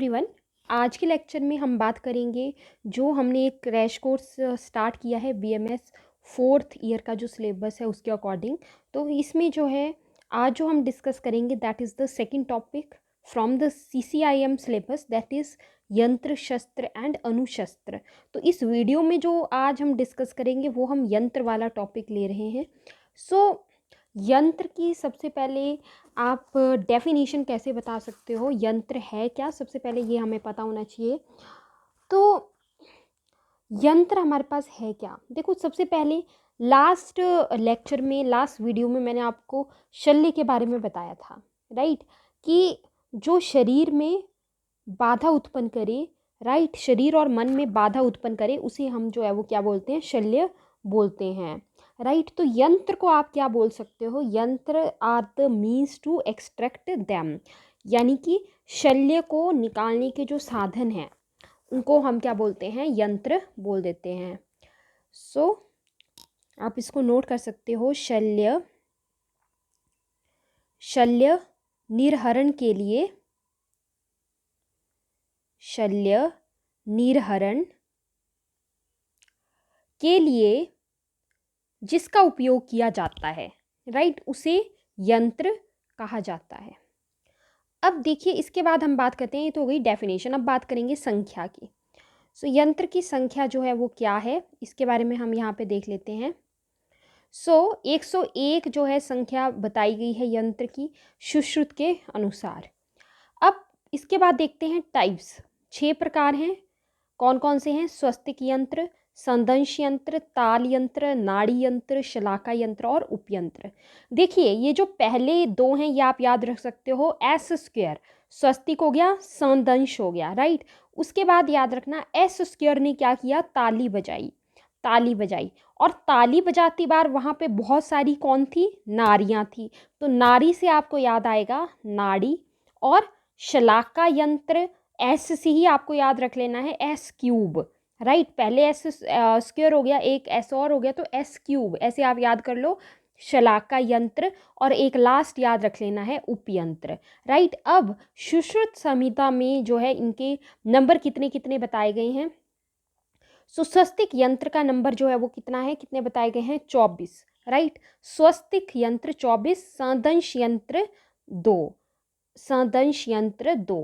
Everyone. आज के lecture में हम बात करेंगे जो हमने एक क्रैश कोर्स स्टार्ट किया है बीएमएस 4th ईयर का जो सिलेबस है उसके अकॉर्डिंग। तो इसमें जो है आज जो हम डिस्कस करेंगे that is the second topic from the CCIM syllabus, that is यंत्र शस्त्र एंड अनुशस्त्र। तो इस वीडियो में जो आज हम डिस्कस करेंगे वो हम यंत्र वाला टॉपिक ले रहे हैं। यंत्र की सबसे पहले आप डेफिनेशन कैसे बता सकते हो, यंत्र है क्या, सबसे पहले ये हमें पता होना चाहिए। तो यंत्र हमारे पास है क्या, देखो सबसे पहले लास्ट लेक्चर में, लास्ट वीडियो में मैंने आपको शल्य के बारे में बताया था, राइट, कि जो शरीर में बाधा उत्पन्न करे, राइट, शरीर और मन में बाधा उत्पन्न करे उसे हम जो है वो क्या बोलते हैं, शल्य बोलते हैं, राइट। तो यंत्र को आप क्या बोल सकते हो, यंत्र are the means to extract them, यानी कि शल्य को निकालने के जो साधन हैं उनको हम क्या बोलते हैं, यंत्र बोल देते हैं। आप इसको नोट कर सकते हो, शल्य निर्हरण के लिए, शल्य निर्हरण के लिए जिसका उपयोग किया जाता है, राइट, उसे यंत्र कहा जाता है। अब देखिए इसके बाद हम बात करते हैं, ये तो हो गई डेफिनेशन, अब बात करेंगे संख्या की। यंत्र की संख्या जो है वो क्या है, इसके बारे में हम यहाँ पे देख लेते हैं। 101 जो है संख्या बताई गई है यंत्र की सुश्रुत के अनुसार। अब इसके बाद देखते हैं टाइप्स, 6 प्रकार हैं। कौन कौन से हैं, स्वस्तिक यंत्र, संदंश यंत्र, ताल यंत्र, नाड़ी यंत्र, शलाका यंत्र और उपयंत्र। देखिए ये जो पहले दो हैं ये आप याद रख सकते हो, एस स्क्वायर स्वस्तिक हो गया, संदंश हो गया, राइट। उसके बाद याद रखना एस स्क्वायर ने क्या किया, ताली बजाई, ताली बजाई, और ताली बजाती बार वहाँ पे बहुत सारी कौन थी, नारियाँ थी, तो नारी से आपको याद आएगा नाड़ी। और शलाका यंत्र एस से ही आपको याद रख लेना है, एस क्यूब, राइट, पहले एस स्क्वायर हो गया, एक एस और हो गया तो एस क्यूब, ऐसे आप याद कर लो शलाका यंत्र। और एक लास्ट याद रख लेना है उपयंत्र, राइट। अब सुश्रुत संहिता में जो है इनके नंबर कितने कितने बताए गए हैं। स्वस्तिक यंत्र का नंबर जो है वो कितना है, कितने बताए गए हैं, 24, राइट। स्वस्तिक यंत्र 24, संदंश यंत्र 2, संदंश यंत्र 2,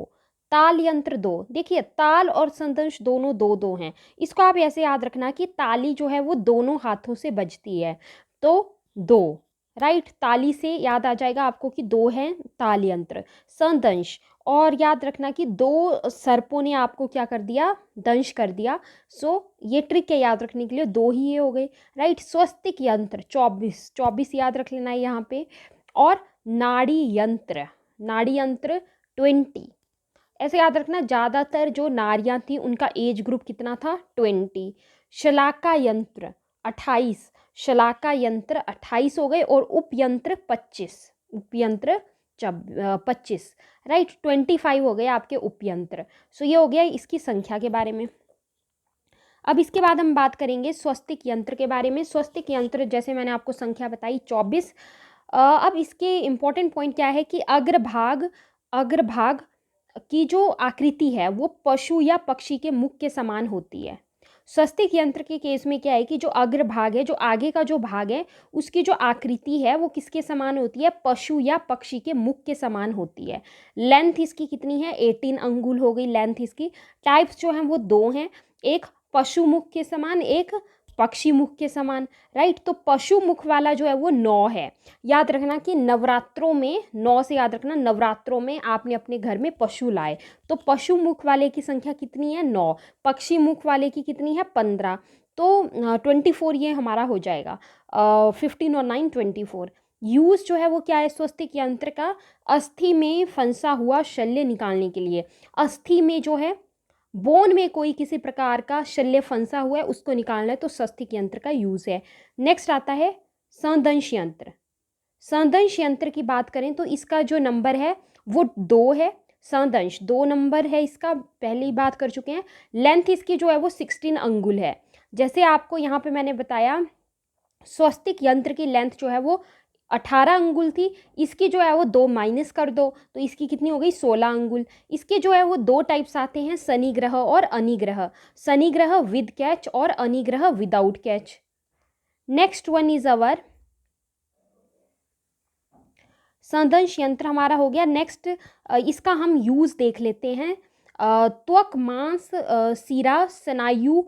ताल यंत्र 2। देखिए ताल और संदंश दोनों दो दो हैं, इसको आप ऐसे याद रखना कि ताली जो है वो दोनों हाथों से बजती है, तो 2, राइट, ताली से याद आ जाएगा आपको कि 2 हैं ताल यंत्र। संदंश, और याद रखना कि 2 सर्पों ने आपको क्या कर दिया, दंश कर दिया, ये ट्रिक है याद रखने के लिए, 2 ही ये हो गए, राइट। स्वस्तिक यंत्र 24, 24 याद रख लेना है यहाँ पे। और नाड़ी यंत्र, नाड़ी यंत्र 20, ऐसे याद रखना, ज़्यादातर जो नारियां थी उनका एज ग्रुप कितना था, 20। शलाका यंत्र 28, शलाका यंत्र 28 हो गए, और उपयंत्र 25, उपयंत्र 25, राइट, 25 हो गए आपके उपयंत्र। ये हो गया इसकी संख्या के बारे में। अब इसके बाद हम बात करेंगे स्वस्तिक यंत्र के बारे में। स्वस्तिक यंत्र जैसे मैंने आपको संख्या बताई 24। अब इसके इम्पोर्टेंट पॉइंट क्या है कि अग्रभाग की जो आकृति है वो पशु या पक्षी के मुख के समान होती है। स्वस्तिक यंत्र के केस में क्या है कि जो अग्रभाग है, जो आगे का जो भाग है, उसकी जो आकृति है वो किसके समान होती है, पशु या पक्षी के मुख के समान होती है। लेंथ इसकी कितनी है, 18 अंगुल हो गई लेंथ इसकी। टाइप्स जो हैं वो 2 हैं, एक पशु मुख के समान, एक पक्षी मुख के समान, राइट। तो पशु मुख वाला जो है वो 9 है। याद रखना कि नवरात्रों में 9 से याद रखना, नवरात्रों में आपने अपने घर में पशु लाए, तो पशु मुख वाले की संख्या कितनी है, 9। पक्षी मुख वाले की कितनी है, 15। तो 24 ये हमारा हो जाएगा, 15 और 9 24। यूज जो है वो क्या है स्वस्तिक यंत्र का, अस्थि में फंसा हुआ शल्य निकालने के लिए। अस्थि में जो है, बोन में कोई किसी प्रकार का शल्य फंसा हुआ है उसको निकालना है, तो स्वस्तिक यंत्र का यूज है। नेक्स्ट आता है संदंश यंत्र। संदंश यंत्र की बात करें तो इसका जो नंबर है वो 2 है। संदंश 2 नंबर है इसका, पहले ही बात कर चुके हैं। लेंथ इसकी जो है वो 16 अंगुल है। जैसे आपको यहाँ पे मैंने बताया स्वस्तिक यंत्र की लेंथ जो है वो 18 अंगुल थी, इसकी जो है वो 2 माइनस कर दो तो इसकी कितनी हो गई 16 अंगुल। इसके जो है वो 2 टाइप्स आते हैं, शनिग्रह और अनिग्रह, शनिग्रह विद कैच और अनिग्रह without catch. Next one is our संदंश यंत्र हमारा हो गया। नेक्स्ट इसका हम यूज देख लेते हैं। त्वक मांस सीरा स्नायु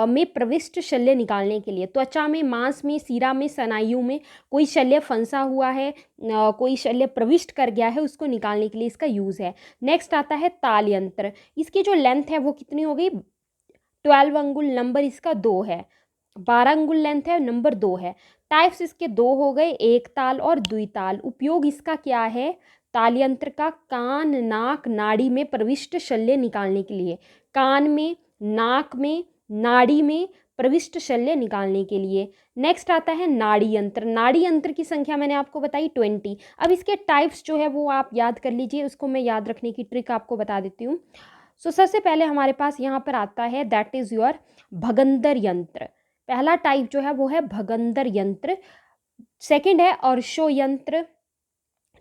में प्रविष्ट शल्य निकालने के लिए, त्वचा में, मांस में, सीरा में, स्नायु में कोई शल्य फंसा हुआ है, कोई शल्य प्रविष्ट कर गया है, उसको निकालने के लिए इसका यूज़ है। नेक्स्ट आता है ताल यंत्र। इसकी जो लेंथ है वो कितनी हो गई 12 अंगुल, नंबर इसका 2 है। 12 अंगुल लेंथ है, नंबर 2 है। टाइप्स इसके 2 हो गए, एक ताल और द्विताल। उपयोग इसका क्या है, ताल यंत्र का कान, नाक, नाड़ी में प्रविष्ट शल्य निकालने के लिए, कान में, नाक में, नाड़ी में प्रविष्ट शल्य निकालने के लिए। नेक्स्ट आता है नाड़ी यंत्र। नाड़ी यंत्र की संख्या मैंने आपको बताई 20। अब इसके टाइप्स जो है वो आप याद कर लीजिए, उसको मैं याद रखने की ट्रिक आपको बता देती हूँ। सो सबसे पहले हमारे पास यहाँ पर आता है दैट इज योर भगंदर यंत्र। पहला टाइप जो है वो है भगंदर यंत्र। सेकंड है अर्शो यंत्र।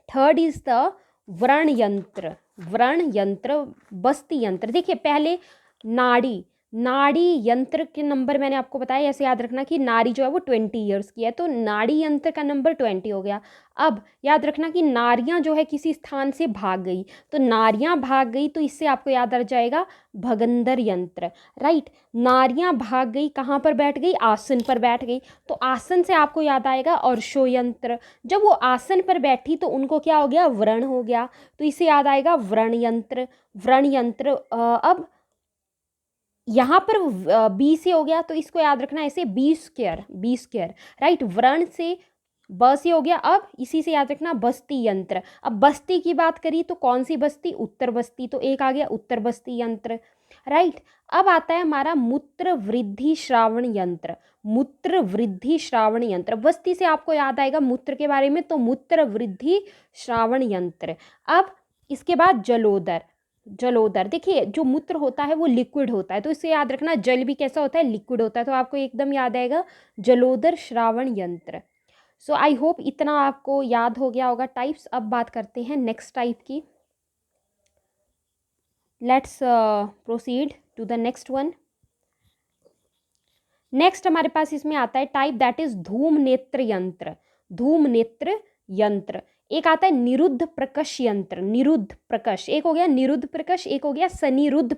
थर्ड इज द व्रण यंत्र, व्रण यंत्र, बस्ती यंत्र। देखिए पहले नाड़ी, नाड़ी यंत्र के नंबर मैंने आपको बताया, ऐसे याद रखना कि नाड़ी जो है वो 20 ईयर्स की है, तो नाड़ी यंत्र का नंबर 20 हो गया। अब याद रखना कि नारियां जो है किसी स्थान से भाग गई, तो नारियां भाग गई तो इससे आपको याद आ जाएगा भगंदर यंत्र, राइट। नारियां भाग गई, कहाँ पर बैठ गई, आसन पर बैठ गई, तो आसन से आपको याद आएगा अर्शो यंत्र। जब वो आसन पर बैठी तो उनको क्या हो गया, व्रण हो गया, तो इससे याद आएगा व्रण यंत्र, व्रण यंत्र। अब यहाँ पर बी से हो गया तो इसको याद रखना ऐसे b square, b square, right. व्रण से ब से हो गया, अब इसी से याद रखना बस्ती यंत्र। अब बस्ती की बात करी तो कौन सी बस्ती, उत्तर बस्ती, तो एक आ गया उत्तर बस्ती यंत्र, राइट। अब आता है हमारा मूत्र वृद्धि श्रावण यंत्र, मूत्र वृद्धि श्रावण यंत्र। बस्ती से आपको याद आएगा मूत्र के बारे में, तो मूत्र वृद्धि श्रावण यंत्र। अब इसके बाद जलोदर, जलोदर। देखिए जो मूत्र होता है वो लिक्विड होता है, तो इसे याद रखना जल भी कैसा होता है, लिक्विड होता है, तो आपको एकदम याद आएगा जलोदर श्रावण यंत्र। सो आई होप इतना आपको याद हो गया होगा टाइप्स। अब बात करते हैं नेक्स्ट टाइप की। Let's proceed to the next one. Next हमारे पास इसमें आता है टाइप दैट इज धूम नेत्र यंत्र, धूम नेत्र यंत्र। एक आता है निरुद्ध प्रकश यंत्र, निरुद्ध प्रकश, एक हो गया निरुद्ध प्रकश, एक हो गया सनिरुद्ध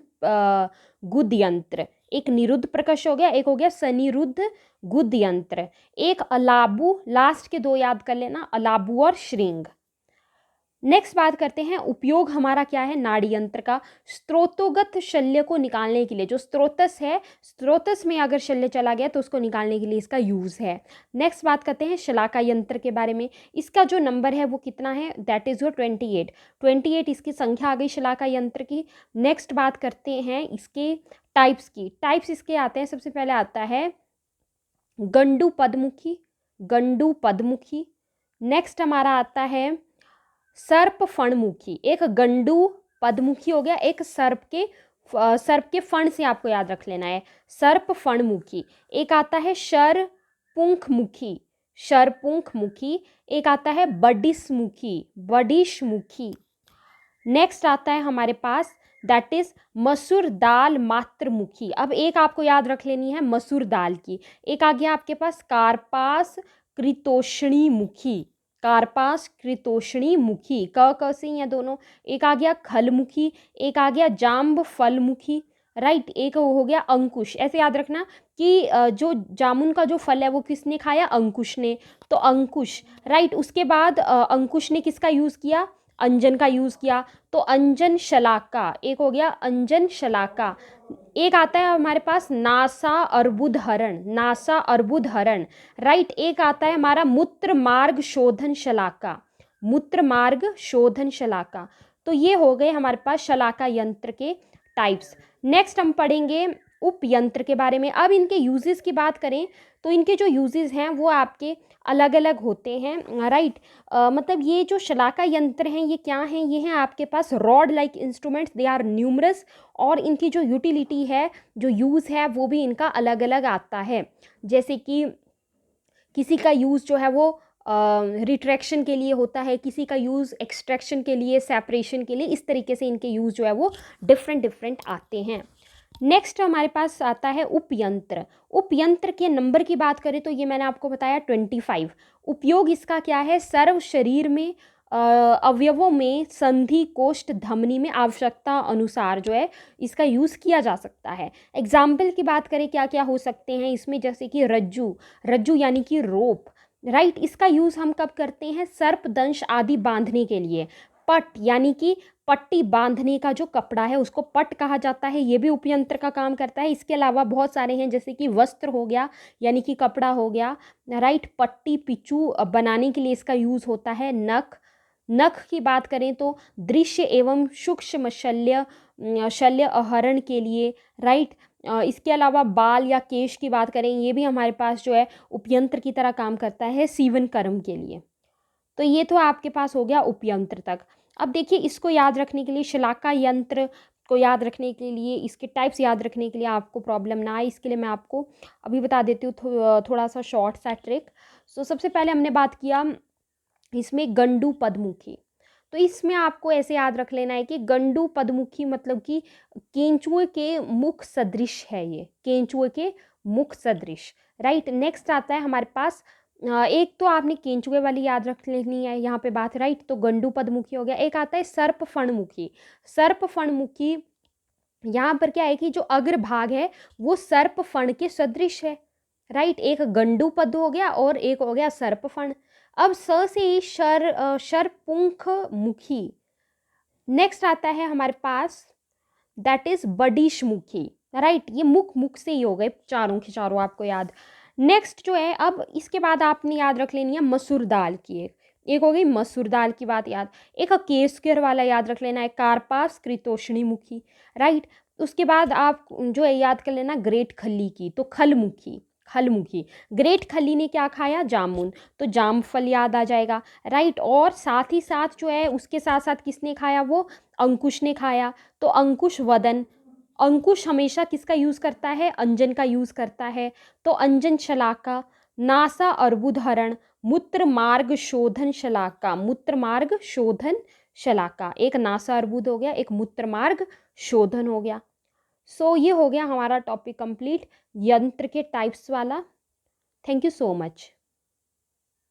गुद यंत्र। एक निरुद्ध प्रकश हो गया, एक हो गया सनिरुद्ध गुद यंत्र। एक अलाबू, लास्ट के 2 याद कर लेना, अलाबू और श्रृंग। नेक्स्ट बात करते हैं उपयोग हमारा क्या है नाड़ी यंत्र का, स्त्रोतोगत शल्य को निकालने के लिए। जो स्त्रोतस है, स्त्रोतस में अगर शल्य चला गया तो उसको निकालने के लिए इसका यूज़ है। नेक्स्ट बात करते हैं शलाका यंत्र के बारे में। इसका जो नंबर है वो कितना है, दैट इज़ योर 28, 28 इसकी संख्या आ गई शलाका यंत्र की। नेक्स्ट बात करते हैं इसके टाइप्स की। टाइप्स इसके आते हैं, सबसे पहले आता है गंडू पद्मुखी, गंडू पद्मुखी। नेक्स्ट हमारा आता है सर्प फणमुखी। एक गंडू पद्मुखी हो गया, एक सर्प के फण से आपको याद रख लेना है, सर्प फणमुखी। एक आता है शरपुंखमुखी, शरपुंखमुखी। एक आता है बडिशमुखी, बडिशमुखी। नेक्स्ट आता है हमारे पास दैट इज मसूर दाल मात्रमुखी। अब एक आपको याद रख लेनी है मसूर दाल की। एक आ गया आपके पास कार्पास कृतोष्णी मुखी, कार्पास कृतोष्णी मुखी, क से ही है दोनों। एक आ गया खलमुखी, एक आ गया जाम्ब फलमुखी, राइट। एक हो गया अंकुश। ऐसे याद रखना कि जो जामुन का जो फल है वो किसने खाया, अंकुश ने, तो अंकुश, राइट। उसके बाद अंकुश ने किसका यूज़ किया, अंजन का यूज़ किया, तो अंजन शलाका, एक हो गया अंजन शलाका। एक आता है हमारे पास नासा अर्बुद हरण, नासा अर्बुद हरण, राइट। एक आता है हमारा मूत्र मार्ग शोधन शलाका, मूत्र मार्ग शोधन शलाका। तो ये हो गए हमारे पास शलाका यंत्र के टाइप्स। नेक्स्ट हम पढ़ेंगे उप यंत्र के बारे में। अब इनके यूजेस की बात करें तो इनके जो यूजेस हैं वो आपके अलग अलग होते हैं, राइट। मतलब ये जो शलाका यंत्र हैं ये क्या हैं, ये हैं आपके पास rod like instruments, they are numerous, और इनकी जो यूटिलिटी है, जो यूज़ है वो भी इनका अलग अलग आता है। जैसे कि किसी का यूज़ जो है वो रिट्रैक्शन के लिए होता है, किसी का यूज़ एक्सट्रैक्शन के लिए, सेपरेशन के लिए, इस तरीके से इनके यूज़ जो है वो डिफरेंट डिफरेंट आते हैं। नेक्स्ट हमारे पास आता है उपयंत्र। उपयंत्र के नंबर की बात करें तो ये मैंने आपको बताया 25। उपयोग इसका क्या है, सर्व शरीर में अवयवों में संधि, कोष्ठ, धमनी में आवश्यकता अनुसार जो है इसका यूज़ किया जा सकता है। एग्जाम्पल की बात करें क्या क्या हो सकते हैं इसमें, जैसे कि रज्जू, रज्जू यानी कि रोप, राइट, इसका यूज़ हम कब करते हैं, सर्प दंश आदि बांधने के लिए। पट यानी कि पट्टी बांधने का जो कपड़ा है उसको पट कहा जाता है, ये भी उपयंत्र का काम करता है। इसके अलावा बहुत सारे हैं, जैसे कि वस्त्र हो गया यानी कि कपड़ा हो गया, राइट, पट्टी पिचू बनाने के लिए इसका यूज़ होता है। नख, नख की बात करें तो दृश्य एवं सूक्ष्म शल्य आहरण के लिए, राइट। इसके अलावा बाल या केश की बात करें, ये भी हमारे पास जो है उपयंत्र की तरह काम करता है सीवन कर्म के लिए। तो ये तो आपके पास हो गया उपयंत्र तक। अब देखिए इसको याद रखने के लिए, शलाका यंत्र को याद रखने के लिए, इसके टाइप्स याद रखने के लिए आपको प्रॉब्लम ना आए, इसके लिए मैं आपको अभी बता देती हूँ थोड़ा सा शॉर्ट सा ट्रिक। सो सबसे पहले हमने बात किया इसमें गंडू पद्मुखी। तो इसमें आपको ऐसे याद रख लेना है कि गंडू पद्मुखी मतलब कि केंचुए के मुख सदृश है, ये केंचुए के मुख सदृश, राइट। नेक्स्ट आता है हमारे पास एक तो आपने केंचुए वाली याद रख लेनी है यहाँ पे बात, राइट, तो गंडू पद्मुखी हो गया। एक आता है सर्प फणमुखी। सर्प फणमुखी यहाँ पर क्या है कि जो अग्रभाग है वो सर्प फण के सदृश है, राइट। एक गंडू पद हो गया और एक हो गया सर्प फण। अब स से शरपुंख मुखी। नेक्स्ट आता है हमारे पास दैट इज बडिश मुखी, राइट। ये मुख मुख से ही हो गए चारों के चारों आपको याद। नेक्स्ट जो है, अब इसके बाद आपने याद रख लेनी है मसूर दाल की, एक हो गई मसूर दाल की बात याद। एक केसकर वाला याद रख लेना है कार्पास कृतोषणी मुखी, राइट। उसके बाद आप जो है याद कर लेना ग्रेट खल्ली की, तो खलमुखी, खलमुखी। ग्रेट खल्ली ने क्या खाया, जामुन, तो जाम फल याद आ जाएगा, राइट। और साथ ही साथ जो है उसके साथ साथ किसने खाया, वो अंकुश ने खाया, तो अंकुश वदन। अंकुश हमेशा किसका यूज़ करता है, अंजन का यूज़ करता है, तो अंजन शलाका। नासा अर्बुदहरण, मूत्र मार्ग शोधन शलाका, मूत्र मार्ग शोधन शलाका। एक नासा अर्बुद हो गया, एक मूत्र मार्ग शोधन हो गया। सो ये हो गया हमारा टॉपिक कंप्लीट, यंत्र के टाइप्स वाला। Thank you so much.